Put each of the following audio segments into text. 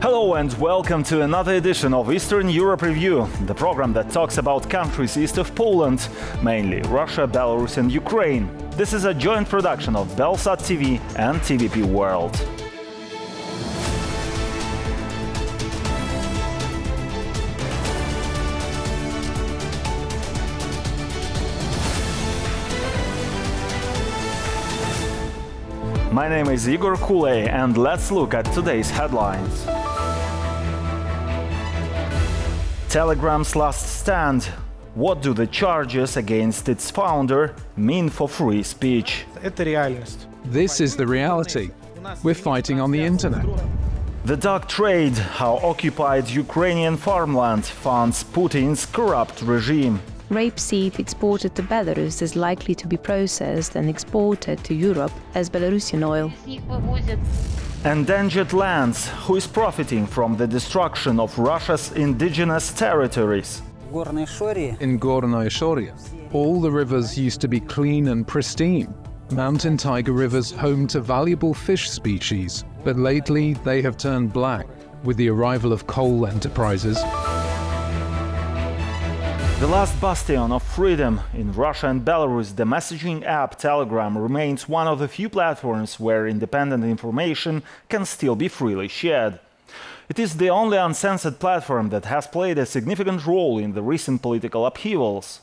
Hello and welcome to another edition of Eastern Europe Review, the program that talks about countries east of Poland, mainly Russia, Belarus and Ukraine. This is a joint production of BELSAT TV and TVP World. My name is Igor Kulay, and let's look at today's headlines. Telegram's last stand. What do the charges against its founder mean for free speech? This is the reality. We're fighting on the internet. The dark trade, how occupied Ukrainian farmland funds Putin's corrupt regime. Rapeseed exported to Belarus is likely to be processed and exported to Europe as Belarusian oil. Endangered lands, who is profiting from the destruction of Russia's indigenous territories. In Gornaya Shoria, all the rivers used to be clean and pristine. Mountain tiger rivers home to valuable fish species, but lately they have turned black with the arrival of coal enterprises. The last bastion of freedom in Russia and Belarus, the messaging app Telegram remains one of the few platforms where independent information can still be freely shared. It is the only uncensored platform that has played a significant role in the recent political upheavals.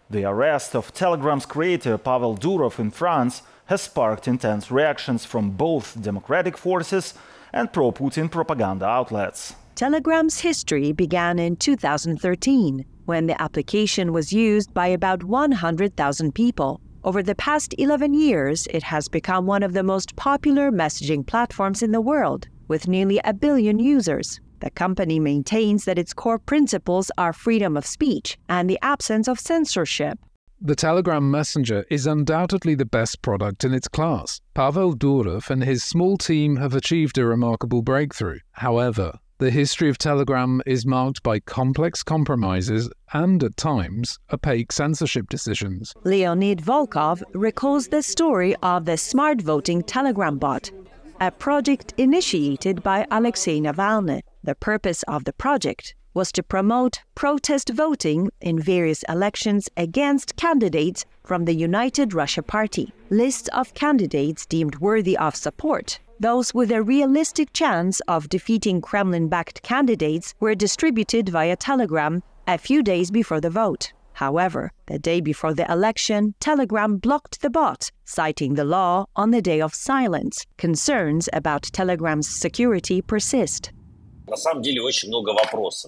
The arrest of Telegram's creator Pavel Durov in France has sparked intense reactions from both democratic forces and pro-Putin propaganda outlets. Telegram's history began in 2013, when the application was used by about 100,000 people. Over the past 11 years, it has become one of the most popular messaging platforms in the world, with nearly 1 billion users. The company maintains that its core principles are freedom of speech and the absence of censorship. The Telegram Messenger is undoubtedly the best product in its class. Pavel Durov and his small team have achieved a remarkable breakthrough. However, the history of Telegram is marked by complex compromises and, at times, opaque censorship decisions. Leonid Volkov recalls the story of the smart voting Telegram bot, a project initiated by Alexei Navalny. The purpose of the project was to promote protest voting in various elections against candidates from the United Russia Party. Lists of candidates deemed worthy of support, those with a realistic chance of defeating Kremlin-backed candidates, were distributed via Telegram a few days before the vote. However, the day before the election, Telegram blocked the bot, citing the law on the day of silence. Concerns about Telegram's security persist.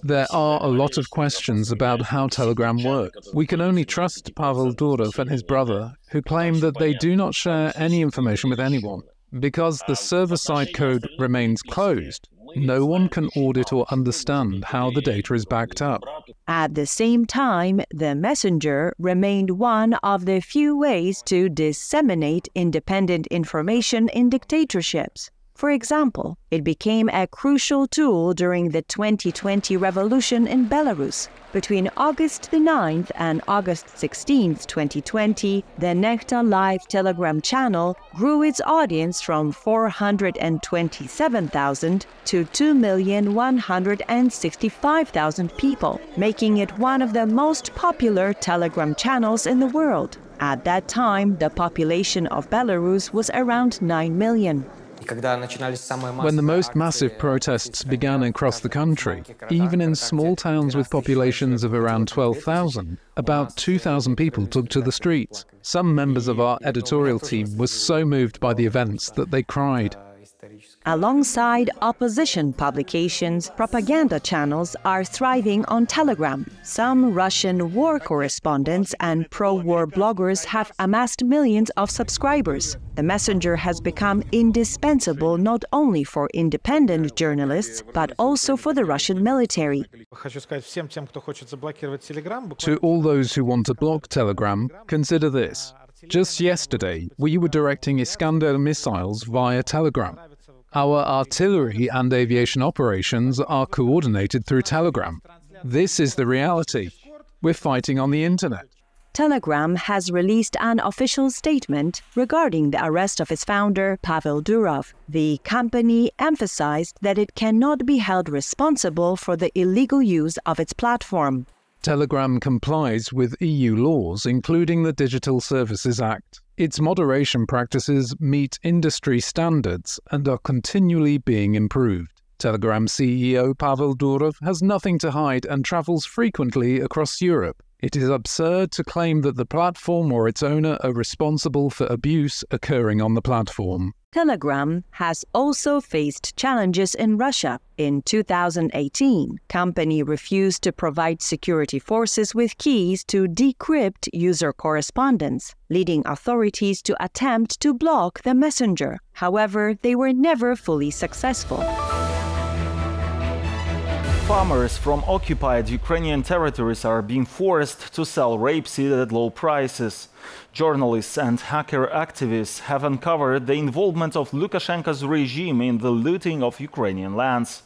There are a lot of questions about how Telegram works. We can only trust Pavel Durov and his brother, who claim that they do not share any information with anyone. Because the server-side code remains closed, no one can audit or understand how the data is backed up. At the same time, the messenger remained one of the few ways to disseminate independent information in dictatorships. For example, it became a crucial tool during the 2020 revolution in Belarus. Between August 9th and August 16th, 2020, the Nechta Live Telegram channel grew its audience from 427,000 to 2,165,000 people, making it one of the most popular Telegram channels in the world. At that time, the population of Belarus was around 9 million. When the most massive protests began across the country, even in small towns with populations of around 12,000, about 2,000 people took to the streets. Some members of our editorial team were so moved by the events that they cried. Alongside opposition publications, propaganda channels are thriving on Telegram. Some Russian war correspondents and pro-war bloggers have amassed millions of subscribers. The messenger has become indispensable not only for independent journalists, but also for the Russian military. To all those who want to block Telegram, consider this. Just yesterday, we were directing Iskander missiles via Telegram. Our artillery and aviation operations are coordinated through Telegram. This is the reality. We're fighting on the internet. Telegram has released an official statement regarding the arrest of its founder, Pavel Durov. The company emphasized that it cannot be held responsible for the illegal use of its platform. Telegram complies with EU laws, including the Digital Services Act. Its moderation practices meet industry standards and are continually being improved. Telegram CEO Pavel Durov has nothing to hide and travels frequently across Europe. It is absurd to claim that the platform or its owner are responsible for abuse occurring on the platform. Telegram has also faced challenges in Russia. In 2018, company refused to provide security forces with keys to decrypt user correspondence, leading authorities to attempt to block the messenger. However, they were never fully successful. Farmers from occupied Ukrainian territories are being forced to sell rapeseed at low prices. Journalists and hacker activists have uncovered the involvement of Lukashenko's regime in the looting of Ukrainian lands.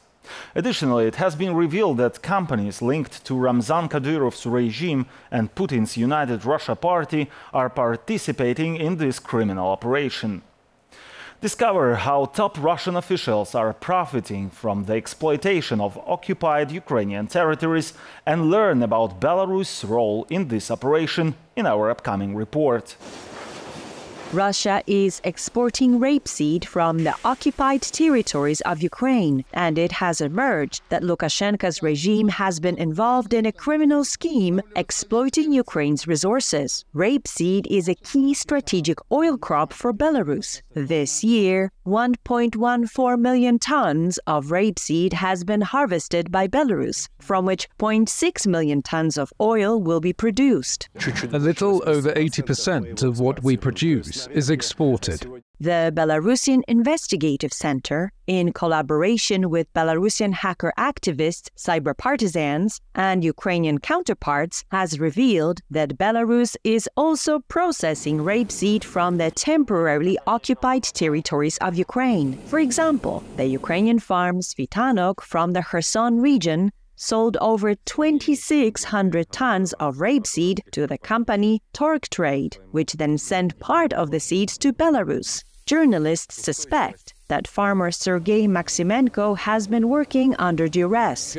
Additionally, it has been revealed that companies linked to Ramzan Kadyrov's regime and Putin's United Russia Party are participating in this criminal operation. Discover how top Russian officials are profiting from the exploitation of occupied Ukrainian territories and learn about Belarus' role in this operation in our upcoming report. Russia is exporting rapeseed from the occupied territories of Ukraine, and it has emerged that Lukashenko's regime has been involved in a criminal scheme exploiting Ukraine's resources. Rapeseed is a key strategic oil crop for Belarus. This year, 1.14 million tons of rapeseed has been harvested by Belarus, from which 0.6 million tons of oil will be produced. A little over 80% of what we produce is exported. The Belarusian Investigative Center, in collaboration with Belarusian hacker activists, cyber partisans, and Ukrainian counterparts, has revealed that Belarus is also processing rapeseed from the temporarily occupied territories of Ukraine. For example, the Ukrainian farm Svitanok from the Kherson region sold over 2,600 tons of rapeseed to the company Torgtrade, which then sent part of the seeds to Belarus. Journalists suspect that farmer Sergei Maximenko has been working under duress.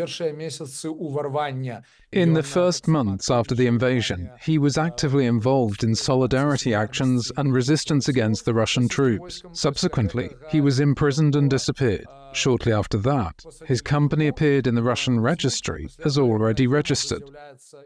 In the first months after the invasion, he was actively involved in solidarity actions and resistance against the Russian troops. Subsequently, he was imprisoned and disappeared. Shortly after that, his company appeared in the Russian registry as already registered.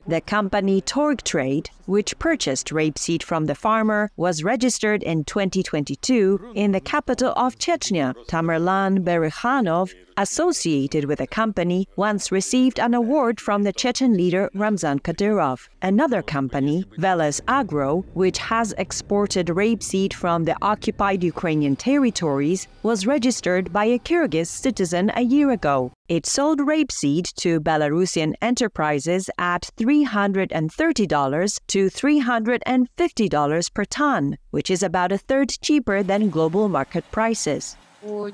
The company Torgtrade, which purchased rapeseed from the farmer, was registered in 2022 in the capital of Chechnya. Tamerlan Berikhanov, associated with the company, once received an award from the Chechen leader Ramzan Kadyrov. Another company, Veles Agro, which has exported rapeseed from the occupied Ukrainian territories, was registered by a Kyrgyz citizen a year ago. It sold rapeseed to Belarusian enterprises at $330 to $350 per ton, which is about a third cheaper than global market prices. We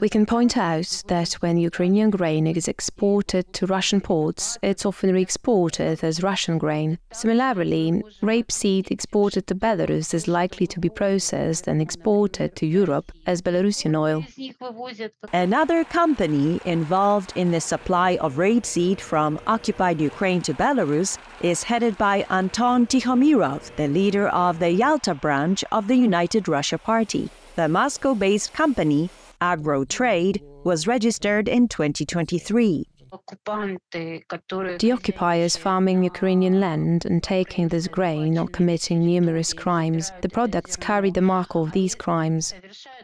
can point out that when Ukrainian grain is exported to Russian ports, it's often re-exported as Russian grain. Similarly, rapeseed exported to Belarus is likely to be processed and exported to Europe as Belarusian oil. Another company involved in the supply of rapeseed from occupied Ukraine to Belarus is headed by Anton Tikhomirov, the leader of the Yalta branch of the United Russia Party. The Moscow-based company, Agro Trade, was registered in 2023. The occupiers farming Ukrainian land and taking this grain are committing numerous crimes. The products carry the mark of these crimes.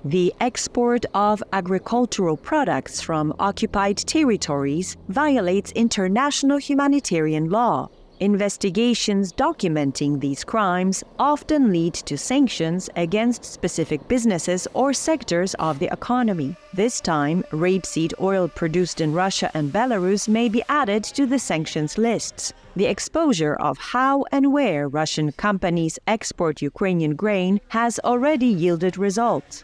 The export of agricultural products from occupied territories violates international humanitarian law. Investigations documenting these crimes often lead to sanctions against specific businesses or sectors of the economy. This time, rapeseed oil produced in Russia and Belarus may be added to the sanctions lists. The exposure of how and where Russian companies export Ukrainian grain has already yielded results.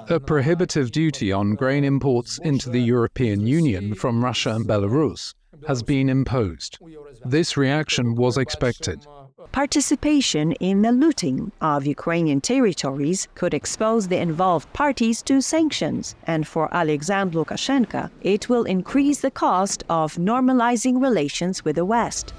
A prohibitive duty on grain imports into the European Union from Russia and Belarus has been imposed. This reaction was expected. Participation in the looting of Ukrainian territories could expose the involved parties to sanctions, and for Alexander Lukashenko, it will increase the cost of normalizing relations with the West.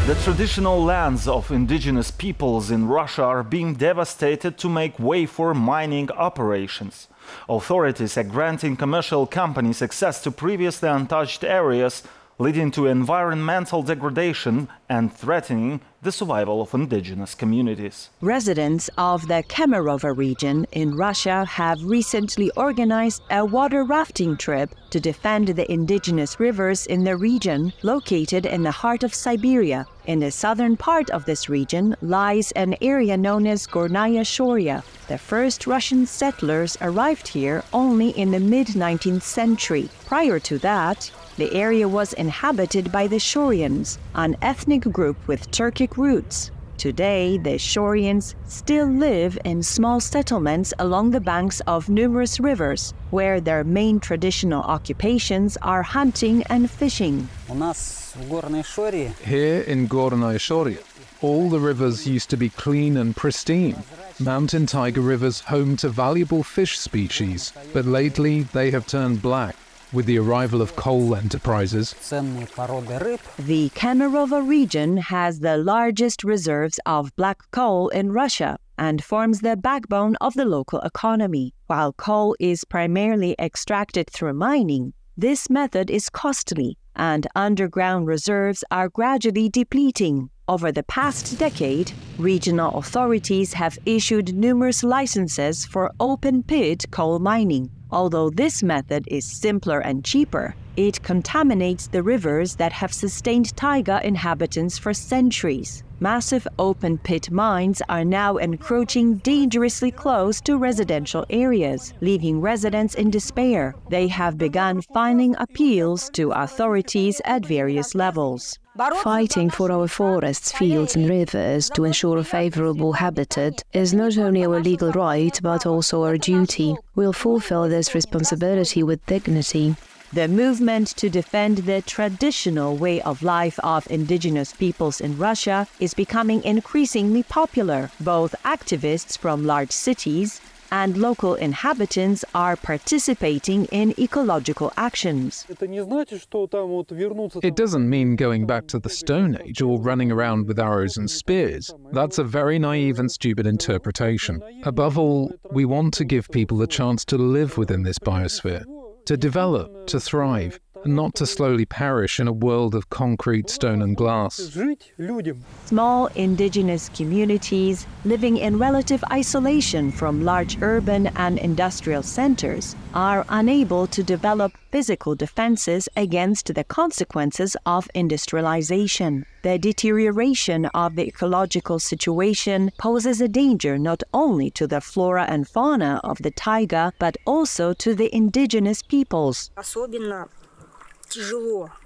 The traditional lands of indigenous peoples in Russia are being devastated to make way for mining operations. Authorities are granting commercial companies access to previously untouched areas, leading to environmental degradation and threatening the survival of indigenous communities. Residents of the Kemerovo region in Russia have recently organized a water rafting trip to defend the indigenous rivers in the region located in the heart of Siberia. In the southern part of this region lies an area known as Gornaya Shoria. The first Russian settlers arrived here only in the mid-19th century. Prior to that, the area was inhabited by the Shorians, an ethnic group with Turkic roots. Today, the Shorians still live in small settlements along the banks of numerous rivers, where their main traditional occupations are hunting and fishing. Here in Gornaya Shoria, all the rivers used to be clean and pristine. Mountain tiger rivers home to valuable fish species, but lately they have turned black. With the arrival of coal enterprises, the Kemerovo region has the largest reserves of black coal in Russia and forms the backbone of the local economy. While coal is primarily extracted through mining, this method is costly, and underground reserves are gradually depleting. Over the past decade, regional authorities have issued numerous licenses for open-pit coal mining. Although this method is simpler and cheaper, it contaminates the rivers that have sustained taiga inhabitants for centuries. Massive open-pit mines are now encroaching dangerously close to residential areas, leaving residents in despair. They have begun filing appeals to authorities at various levels. Fighting for our forests, fields and rivers to ensure a favorable habitat is not only our legal right, but also our duty. We'll fulfill this responsibility with dignity. The movement to defend the traditional way of life of indigenous peoples in Russia is becoming increasingly popular. Both activists from large cities and local inhabitants are participating in ecological actions. It doesn't mean going back to the Stone Age or running around with arrows and spears. That's a very naive and stupid interpretation. Above all, we want to give people the chance to live within this biosphere, to develop, to thrive, and not to slowly perish in a world of concrete, stone and glass. Small indigenous communities living in relative isolation from large urban and industrial centers are unable to develop physical defenses against the consequences of industrialization. The deterioration of the ecological situation poses a danger not only to the flora and fauna of the taiga, but also to the indigenous peoples.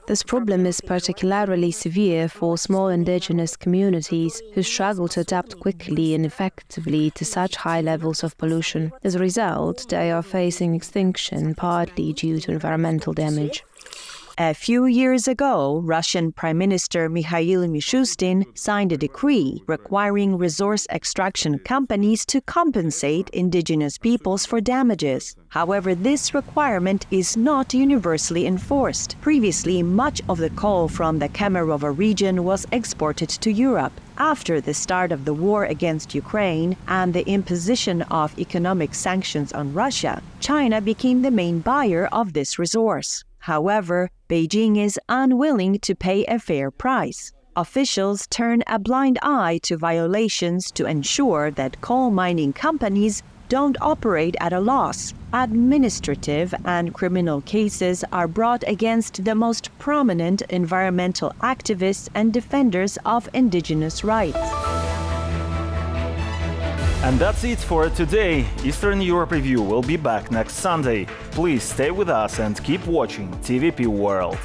This problem is particularly severe for small indigenous communities who struggle to adapt quickly and effectively to such high levels of pollution. As a result, they are facing extinction, partly due to environmental damage. A few years ago, Russian Prime Minister Mikhail Mishustin signed a decree requiring resource extraction companies to compensate indigenous peoples for damages. However, this requirement is not universally enforced. Previously, much of the coal from the Kemerovo region was exported to Europe. After the start of the war against Ukraine and the imposition of economic sanctions on Russia, China became the main buyer of this resource. However, Beijing is unwilling to pay a fair price. Officials turn a blind eye to violations to ensure that coal mining companies don't operate at a loss. Administrative and criminal cases are brought against the most prominent environmental activists and defenders of indigenous rights. And that's it for today. Eastern Europe Review will be back next Sunday. Please stay with us and keep watching TVP World.